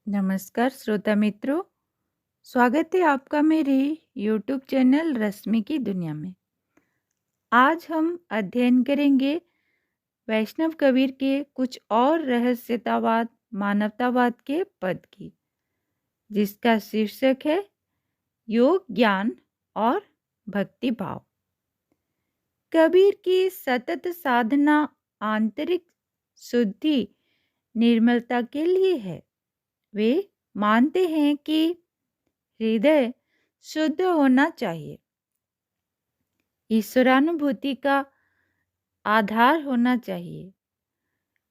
नमस्कार श्रोता मित्रों, स्वागत है आपका मेरे YouTube चैनल रश्मि की दुनिया में। आज हम अध्ययन करेंगे वैष्णव कबीर के कुछ और रहस्यतावाद मानवतावाद के पद की, जिसका शीर्षक है योग ज्ञान और भक्ति भाव। कबीर की सतत साधना आंतरिक शुद्धि निर्मलता के लिए है। वे मानते हैं कि हृदय शुद्ध होना चाहिए, ईश्वरानुभूति का आधार होना चाहिए।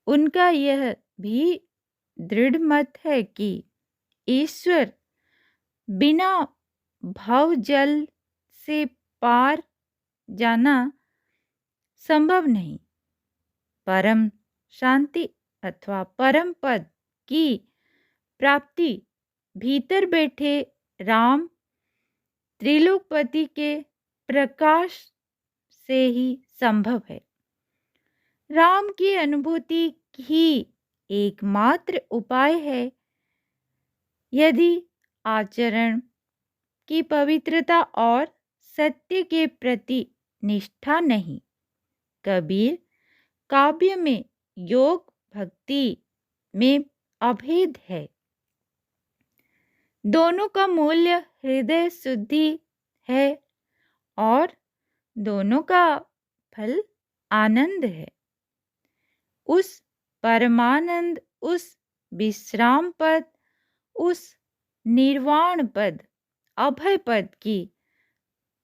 उनका यह भी दृढ़ मत है कि ईश्वर बिना भव जल से पार जाना संभव नहीं। परम शांति अथवा परम पद की प्राप्ति भीतर बैठे राम त्रिलोकपति के प्रकाश से ही संभव है। राम की अनुभूति ही एकमात्र उपाय है। यदि आचरण की पवित्रता और सत्य के प्रति निष्ठा नहीं, कबीर काव्य में योग भक्ति में अभेद है। दोनों का मूल्य हृदय शुद्धि है और दोनों का फल आनंद है। उस परमानंद, उस विश्राम पद, उस निर्वाण पद, अभय पद की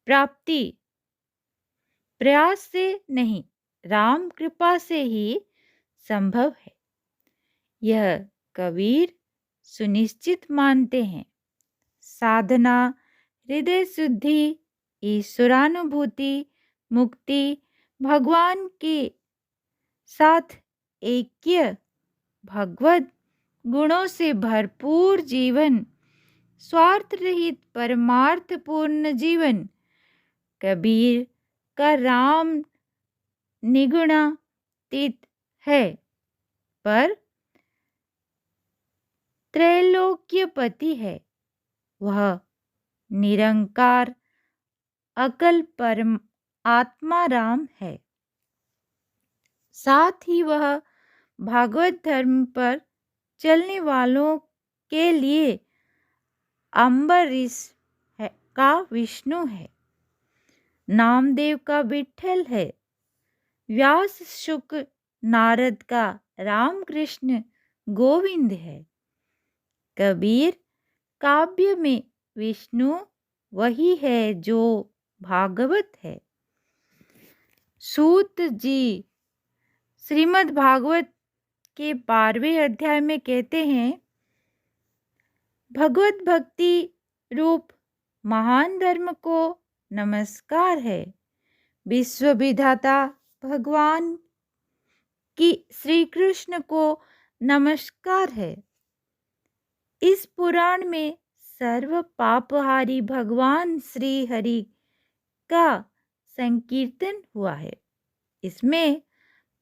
प्राप्ति प्रयास से नहीं, राम कृपा से ही संभव है। यह कबीर सुनिश्चित मानते हैं। साधना, हृदय शुद्धि, ईश्वरानुभूति, मुक्ति, भगवान के साथ ऐक्य, भगवत गुणों से भरपूर जीवन, स्वार्थ रहित परमार्थपूर्ण जीवन। कबीर का राम निगुणातीत है, पर त्रैलोक्यपति है। वह निरंकार अकल परम आत्मा राम है। साथ ही वह भागवत धर्म पर चलने वालों के लिए अम्बरीश का विष्णु है, नामदेव का विट्ठल है, व्यास शुक्र नारद का रामकृष्ण गोविंद है। कबीर काव्य में विष्णु वही है जो भागवत है। सूत जी श्रीमद् भागवत के 12वें अध्याय में कहते हैं, भगवत भक्ति रूप महान धर्म को नमस्कार है। विश्व विधाता भगवान की श्री कृष्ण को नमस्कार है। इस पुराण में सर्व पापहारी भगवान श्री हरि का संकीर्तन हुआ है। इसमें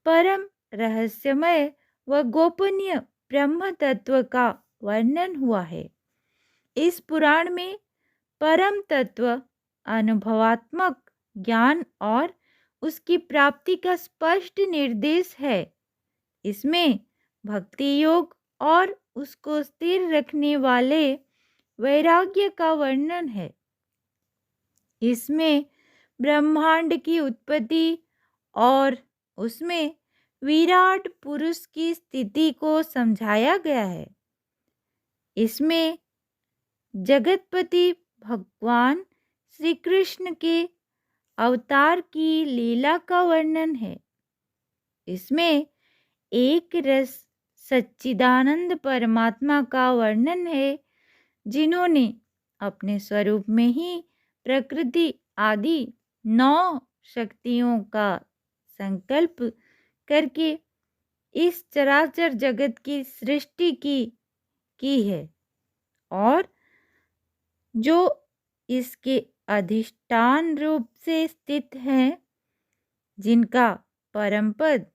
परम रहस्यमय व गोपनीय ब्रह्म तत्व का वर्णन हुआ है। इस पुराण में परम तत्व, अनुभवात्मक ज्ञान और उसकी प्राप्ति का स्पष्ट निर्देश है। इसमें भक्ति योग और उसको स्थिर रखने वाले वैराग्य का वर्णन है। इसमें ब्रह्मांड की उत्पत्ति और उसमें विराट पुरुष की स्थिति को समझाया गया है। इसमें जगतपति भगवान श्री कृष्ण के अवतार की लीला का वर्णन है। इसमें एक रस सच्चिदानंद परमात्मा का वर्णन है, जिन्होंने अपने स्वरूप में ही प्रकृति आदि 9 शक्तियों का संकल्प करके इस चराचर जगत की सृष्टि की है और जो इसके अधिष्ठान रूप से स्थित हैं, जिनका परम पद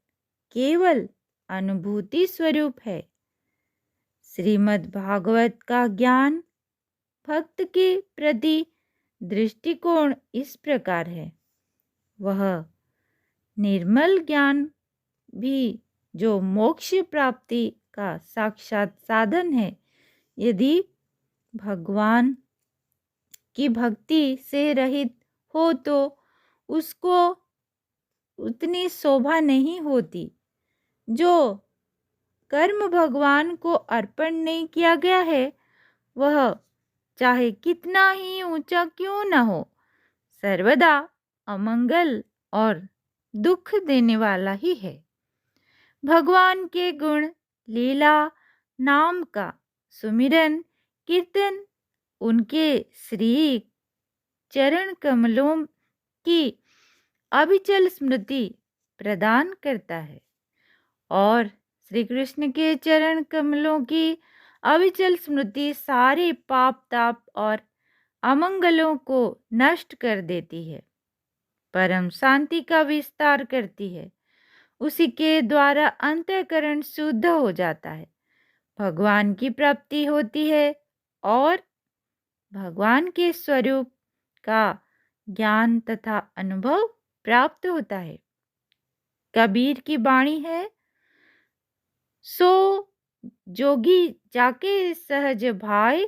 केवल अनुभूति स्वरूप है। श्रीमद् भागवत का ज्ञान भक्त के प्रति दृष्टिकोण इस प्रकार है। वह निर्मल ज्ञान भी जो मोक्ष प्राप्ति का साक्षात साधन है, यदि भगवान की भक्ति से रहित हो तो उसको उतनी शोभा नहीं होती। जो कर्म भगवान को अर्पण नहीं किया गया है, वह चाहे कितना ही ऊंचा क्यों न हो, सर्वदा अमंगल और दुख देने वाला ही है। भगवान के गुण, लीला, नाम का सुमिरन, कीर्तन उनके श्री चरण कमलों की अविचल स्मृति प्रदान करता है और श्री कृष्ण के चरण कमलों की अविचल स्मृति सारे पाप ताप और अमंगलों को नष्ट कर देती है, परम शांति का विस्तार करती है। उसी के द्वारा अंतःकरण शुद्ध हो जाता है, भगवान की प्राप्ति होती है और भगवान के स्वरूप का ज्ञान तथा अनुभव प्राप्त होता है। कबीर की वाणी है, सो जोगी जाके सहज भाई,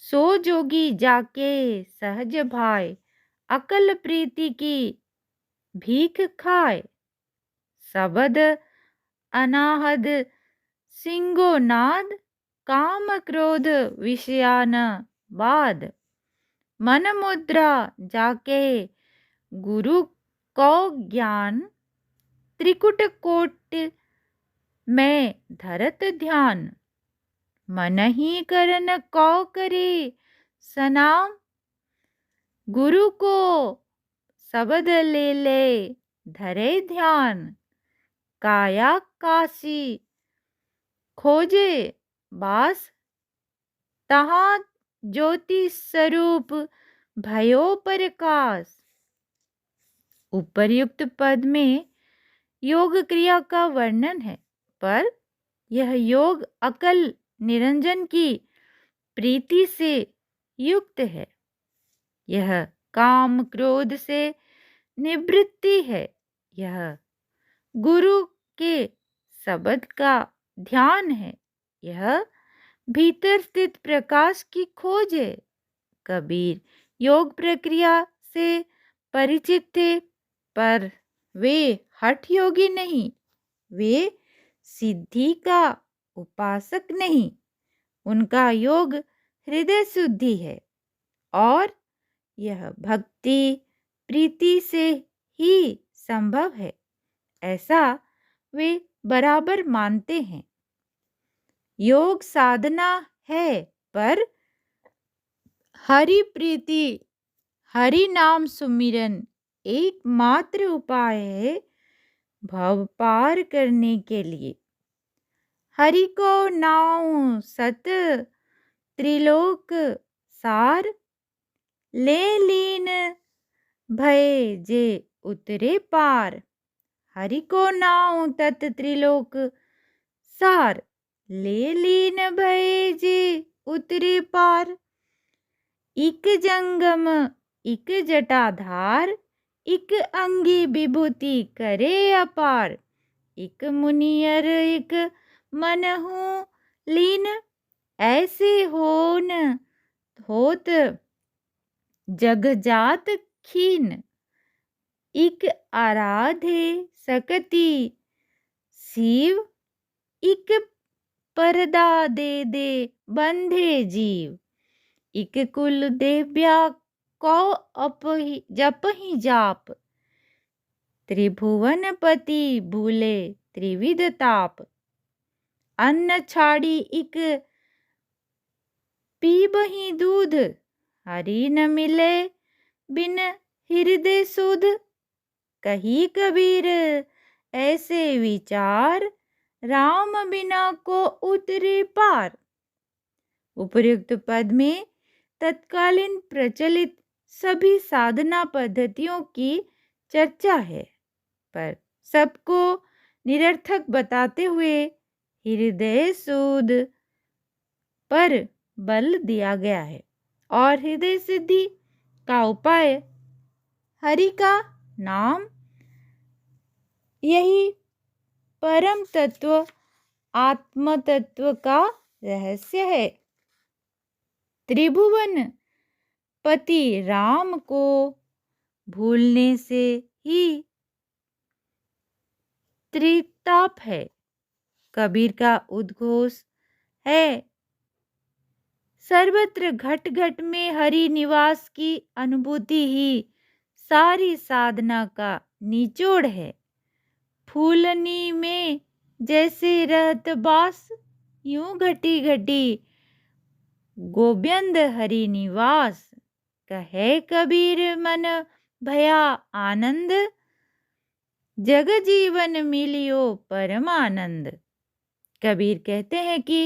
सो जोगी जाके सहज भाई, अकल प्रीति की भीख खाए, सबद अनाहद सिंगो नाद, काम क्रोध विषयान बाद, मन मुद्रा जाके गुरु को ज्ञान, त्रिकुट कोट में धरत ध्यान, मन ही करन को करे सनाम, गुरु को शब्द ले ले धरे ध्यान, काया काशी खोजे बास, तहाँ ज्योति स्वरूप भयो प्रकाश। उपर्युक्त पद में योग क्रिया का वर्णन है, पर यह योग अकल निरंजन की प्रीति से युक्त है। यह काम क्रोध से निवृत्ति है। यह गुरु के शब्द का ध्यान है। यह भीतर स्थित प्रकाश की खोज है। कबीर योग प्रक्रिया से परिचित थे, पर वे हठ योगी नहीं, वे सिद्धि का उपासक नहीं। उनका योग हृदय शुद्धि है और यह भक्ति प्रीति से ही संभव है, ऐसा वे बराबर मानते हैं। योग साधना है, पर हरि प्रीति हरि नाम सुमिरन एकमात्र उपाय है भव पार करने के लिए। हरि को नाम सत त्रिलोक सार, ले लीन भय जे उतरे पार। हरि को नाम तत् त्रिलोक सार, ले लीन भय जे उतरे पार। इक जंगम इक जटाधार, इक अंगी विभूति करे अपार। इक मुनियर इक मनहु लीन, ऐसे होन होत जग जात खीन। इक आराधे सकति शिव, इक परदा दे दे बंधे जीव। इक कुल देव्या को अपहि जपहि जाप, त्रिभुवन पति भूले त्रिविध ताप। अन्न छाड़ी इक पीबहि दूध, हरि न मिले बिन हृदय सुध। कही कबीर ऐसे विचार, राम बिना को उतरे पार। उपर्युक्त पद में तत्कालीन प्रचलित सभी साधना पद्धतियों की चर्चा है, पर सबको निरर्थक बताते हुए हृदय सूद पर बल दिया गया है और हृदय सिद्धि का उपाय हरि का नाम, यही परम तत्व आत्म तत्व का रहस्य है। त्रिभुवन पति राम को भूलने से ही त्रिताप है। कबीर का उद्घोष है, सर्वत्र घट घट में हरि निवास की अनुभूति ही सारी साधना का निचोड़ है। फूलनी में जैसे रहत बास, यूं घटी घटी गोविंद हरि निवास। कहे कबीर मन भया आनंद, जग जीवन मिलियो परमानंद। कबीर कहते हैं कि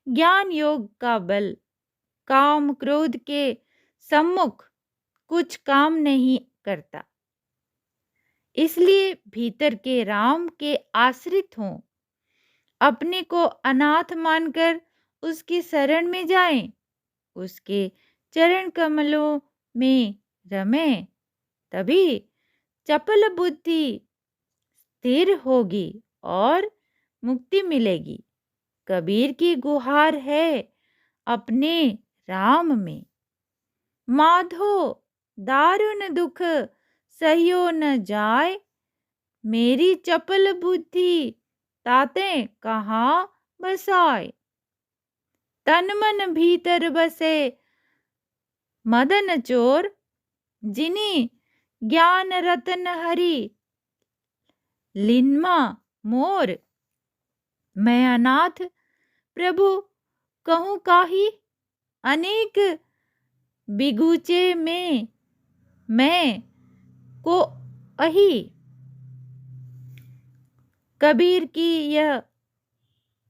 ज्ञान योग का बल काम क्रोध के सम्मुख कुछ काम नहीं करता, इसलिए भीतर के राम के आश्रित हों, अपने को अनाथ मानकर उसकी शरण में जाएं, उसके चरण कमलों में रमें, तभी चपल बुद्धि स्थिर होगी और मुक्ति मिलेगी। कबीर की गुहार है अपने राम में, माधो दारुण दुख सहियो न जाय, मेरी चपल बुद्धि ताते कहाँ बसाए। तन मन भीतर बसे मदन चोर, जिनी ज्ञान रतन हरि लिन्मा मोर। मैं अनाथ प्रभु कहूँ काही, अनेक बिगुचे में मैं को अही। कबीर की यह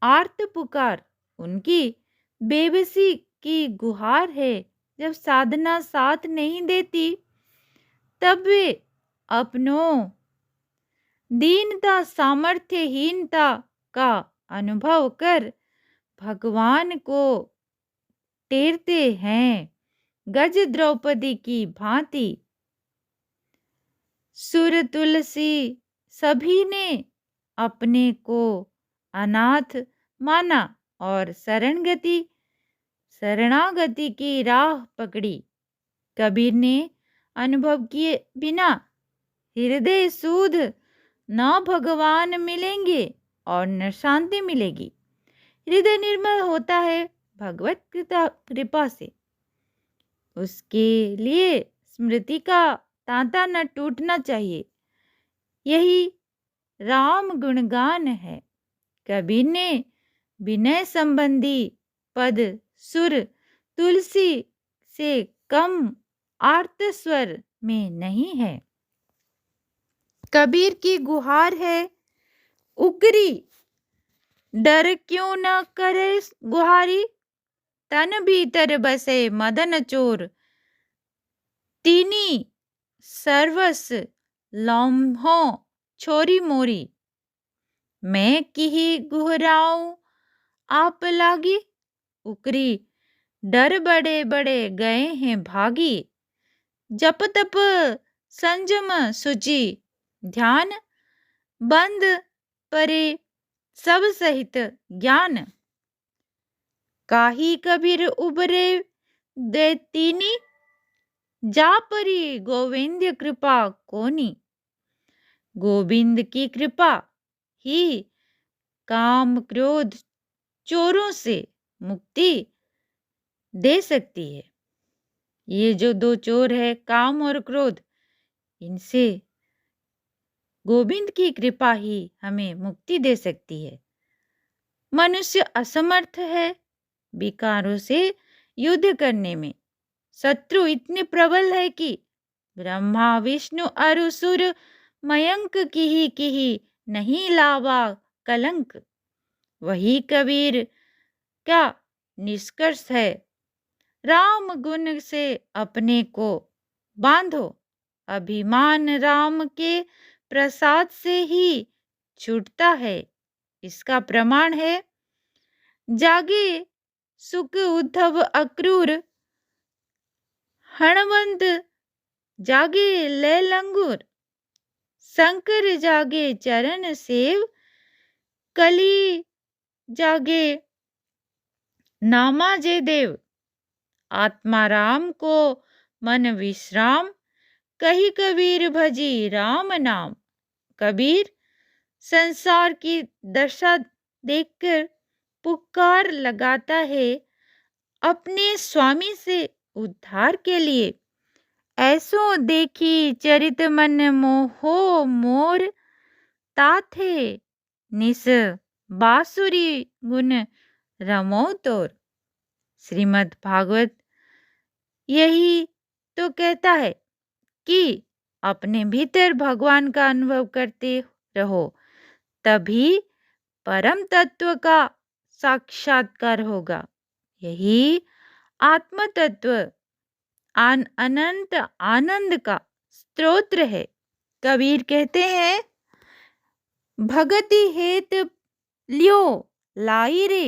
आर्त पुकार उनकी बेबसी की गुहार है। जब साधना साथ नहीं देती, तब वे अपनों दीनता सामर्थ्यहीनता का अनुभव कर भगवान को टेरते हैं, गज द्रौपदी की भांति। सुर तुलसी सभी ने अपने को अनाथ माना और शरणागति की राह पकड़ी। कबीर ने अनुभव किए बिना हृदय सूद न भगवान मिलेंगे और न शांति मिलेगी। हृदय निर्मल होता है भगवत कृपा से। उसके लिए स्मृति का तांता न टूटना चाहिए, यही राम गुणगान है। कबीर ने विनय संबंधी पद सुर तुलसी से कम आर्त स्वर में नहीं है। कबीर की गुहार है, उगरी डर क्यों न करे गुहारी, तन भीतर बसे मदन चोर, तीनी सर्वस लम्हों छोरी मोरी। मैं किही गुहराऊं आप लागी, उकरी डर बड़े बड़े गए हैं भागी। जप तप संजम सुचि ध्यान, बंद परे सब सहित ज्ञान। काही कबीर उबरे दैतीनी, जा परी गोविंद कृपा कोनी। गोविंद की कृपा ही काम क्रोध चोरों से मुक्ति दे सकती है। ये जो दो चोर है, काम और क्रोध, इनसे गोविंद की कृपा ही हमें मुक्ति दे सकती है। मनुष्य असमर्थ है विकारों से युद्ध करने में। शत्रु इतने प्रबल है कि ब्रह्मा विष्णु असुर मयंक की नहीं लावा कलंक। वही कबीर का निष्कर्ष है, राम गुण से अपने को बांधो, अभिमान राम के प्रसाद से ही छूटता है। इसका प्रमाण है जागे सुख उद्धव अक्रूर, हणवंत जागे लय लंगूर, शंकर जागे चरण सेव, कली जागे नामा जय देव, आत्मा राम को मन विश्राम, कही कबीर भजी राम नाम। कबीर संसार की दशा देखकर पुकार लगाता है अपने स्वामी से उद्धार के लिए। ऐसो देखी चरित मन मोहो मोर, ताथे निस बासुरी गुण रमो तोर। श्रीमद् भागवत यही तो कहता है कि अपने भीतर भगवान का अनुभव करते रहो, तभी परम तत्व का साक्षात्कार होगा। यही आत्म तत्व अनंत आनंद का स्रोत है। कबीर कहते हैं, भगति हेत लियो लाई रे,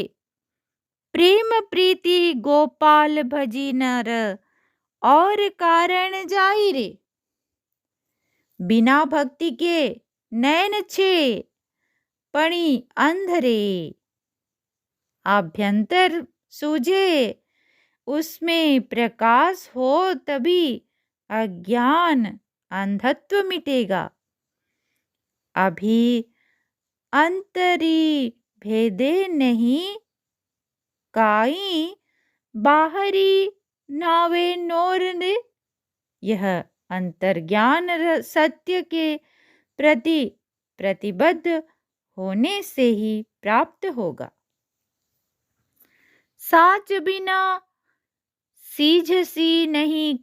प्रेम प्रीति गोपाल भजी नर, और कारण जाई रे। बिना भक्ति के नैन छे पणी अंधरे, आभ्यंतर सूझे उसमें प्रकाश हो, तभी अज्ञान अंधत्व मिटेगा। अभी अंतरी भेदे नहीं, काई बाहरी नावे नोर ने। यह अंतर्ज्ञान सत्य के प्रति प्रतिबद्ध होने से ही प्राप्त होगा। साच बिना सीझ सी नहीं,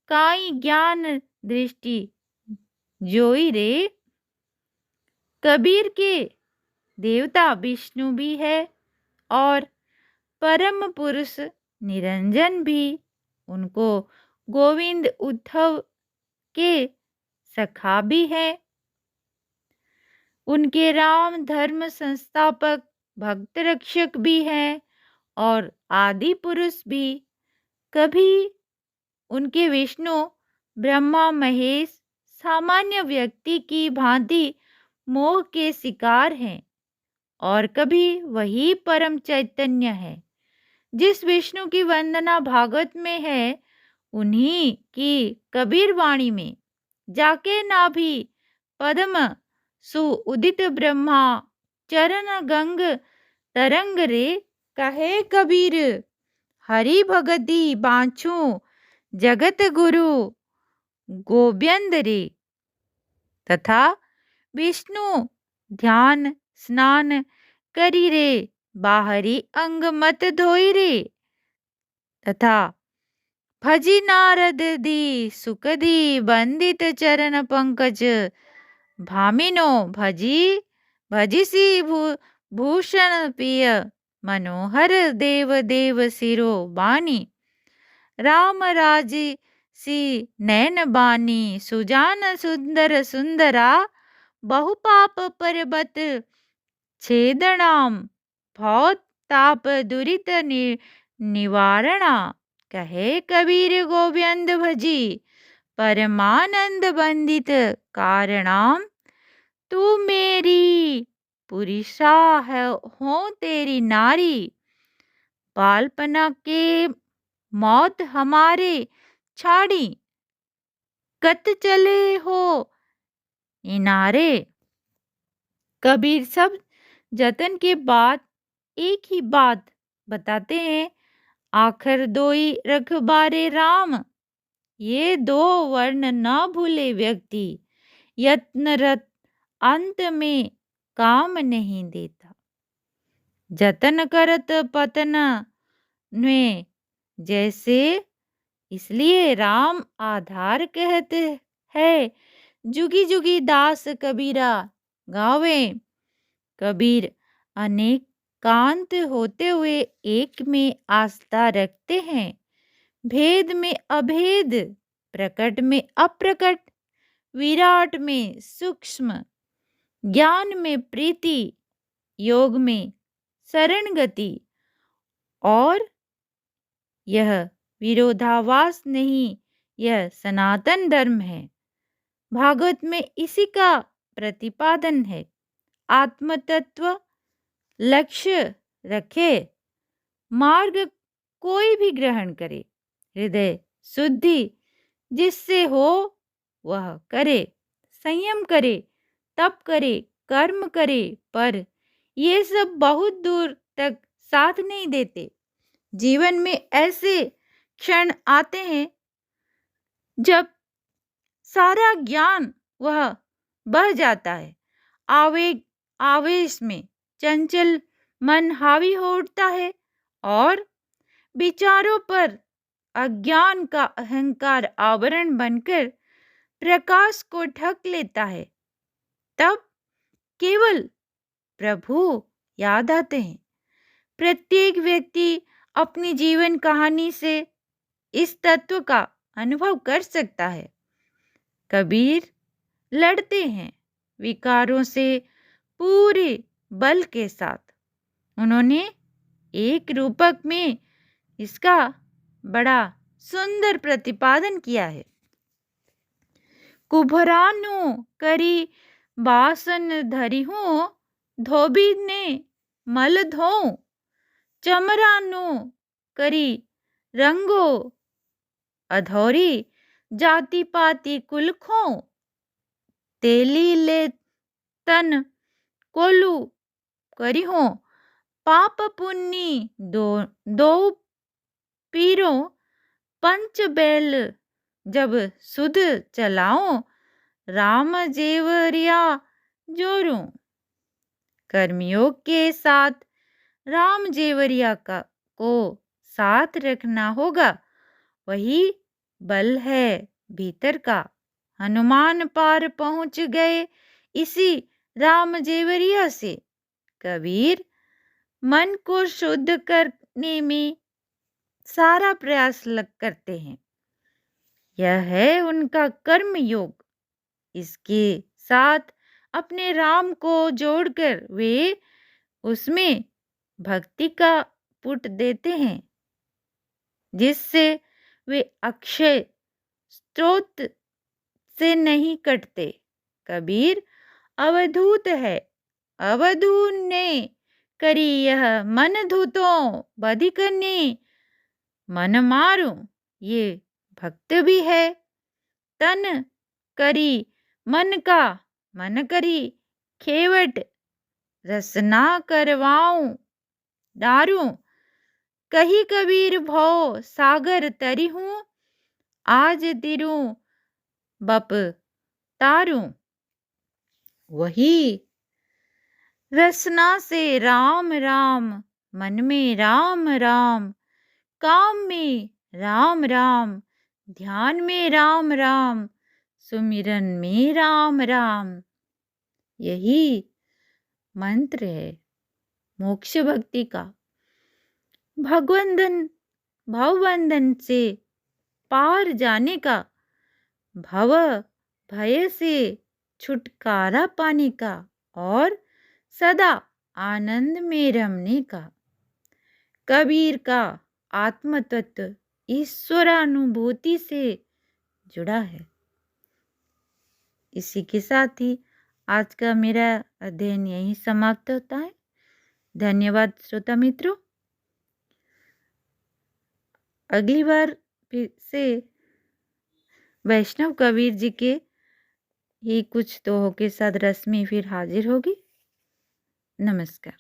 काई ज्ञान दृष्टि जोई रे। कबीर के देवता विष्णु भी है और परम पुरुष निरंजन भी। उनको गोविंद उद्धव के सखा भी है। उनके राम धर्म संस्थापक भक्त रक्षक भी हैं और आदि पुरुष भी। कभी उनके विष्णु ब्रह्मा महेश सामान्य व्यक्ति की भांति मोह के शिकार हैं, और कभी वही परम चैतन्य है। जिस विष्णु की वंदना भागवत में है, उन्हीं की कबीर वाणी में जाके नाभि पद्म सु उदित ब्रह्मा, चरण गंग तरंग रे। कहे कबीर हरि भगति बांछू, जगत गुरु गोविंद रे। तथा विष्णु ध्यान स्नान करी रे, बाहरी अंग मत धोई रे। तथा भजी नारद दी सुखदी, बंदित चरण पंकज भामिनो भजी। भजिसी भूषण पिय, मनोहर देव देव सिरो बानी। राम राजी सी नैन बानी, सुजान सुंदर सुंदरा। बहु पाप पर्वत छेदनाम, भव ताप दुरित निवारणा। कहे कबीर गोविंद भजी, परमानंद बंदित कारणाम। तू मेरी पुरुषा है, हो तेरी नारी। बालपना के मौत हमारे छाड़ी, कत चले हो इनारे। कबीर सब जतन के बाद एक ही बात बताते हैं, आखर दोई रखबारे राम। ये दो वर्ण न भूले व्यक्ति, यत्नरत अंत में काम नहीं देता। जतन करत पतन में जैसे, इसलिए राम आधार कहते हैं। जुगी जुगी दास कबीरा गावे। कबीर अनेक कांत होते हुए एक में आस्था रखते हैं। भेद में अभेद, प्रकट में अप्रकट, विराट में सूक्ष्म, ज्ञान में प्रीति, योग में शरण गति, और यह विरोधाभास नहीं, यह सनातन धर्म है। भागवत में इसी का प्रतिपादन है। आत्म तत्व लक्ष्य रखे, मार्ग कोई भी ग्रहण करे, हृदय शुद्धि जिससे हो वह करे, संयम करे, तप करे, कर्म करे, पर ये सब बहुत दूर तक साथ नहीं देते। जीवन में ऐसे क्षण आते हैं जब सारा ज्ञान वह बह जाता है। आवेग आवेश में चंचल मन हावी हो उठता है और विचारों पर अज्ञान का अहंकार आवरण बनकर प्रकाश को ढक लेता है। तब केवल प्रभु याद आते हैं। प्रत्येक व्यक्ति अपनी जीवन कहानी से इस तत्व का अनुभव कर सकता है। कबीर लड़ते हैं विकारों से पूरे बल के साथ। उन्होंने एक रूपक में इसका बड़ा सुंदर प्रतिपादन किया है। कुभरानु करी बासन धरी हूँ, धोबी ने मल धोऊं, चमरानु करी रंगो अधौरी, जाति पाति कुल खों, तेली ले तन कोलू करी हो, पाप पुन्नी दो पीरो, पंच बैल जब सुध चलाओ, राम जेवरिया जोरू। कर्मयोग के साथ राम जेवरिया को साथ रखना होगा, वही बल है भीतर का। हनुमान पार पहुंच गए इसी राम जेवरिया से। कबीर मन को शुद्ध करने में सारा प्रयास करते हैं। यह है उनका कर्म योग। इसके साथ अपने राम को जोड़कर वे उसमें भक्ति का पुट देते हैं, जिससे वे अक्षय स्रोत से नहीं कटते। कबीर अवधूत है। अवधूत ने करी यह मन धूतों बधि करनी, मन मारू ये भक्त भी है। तन करी मन का, मन करी खेवट, रसना करवाऊं दारू। कही कबीर भव सागर तरी हूँ, आज तिरू बप तारू। वही रसना से राम राम, मन में राम राम, काम में राम राम, ध्यान में राम राम, सुमिरन में राम राम। यही मंत्र है मोक्ष भक्ति का। भवबंधन से पार जाने का, भव भय से छुटकारा पाने का और सदा आनंद में रमने का। कबीर का आत्म तत्व ईश्वरानुभूति से जुड़ा है। इसी के साथ ही आज का मेरा अध्ययन यहीं समाप्त होता है। धन्यवाद श्रोता मित्रों। अगली बार फिर से वैष्णव कबीर जी के ही कुछ दोहों के साथ रश्मि फिर हाजिर होगी। नमस्कार।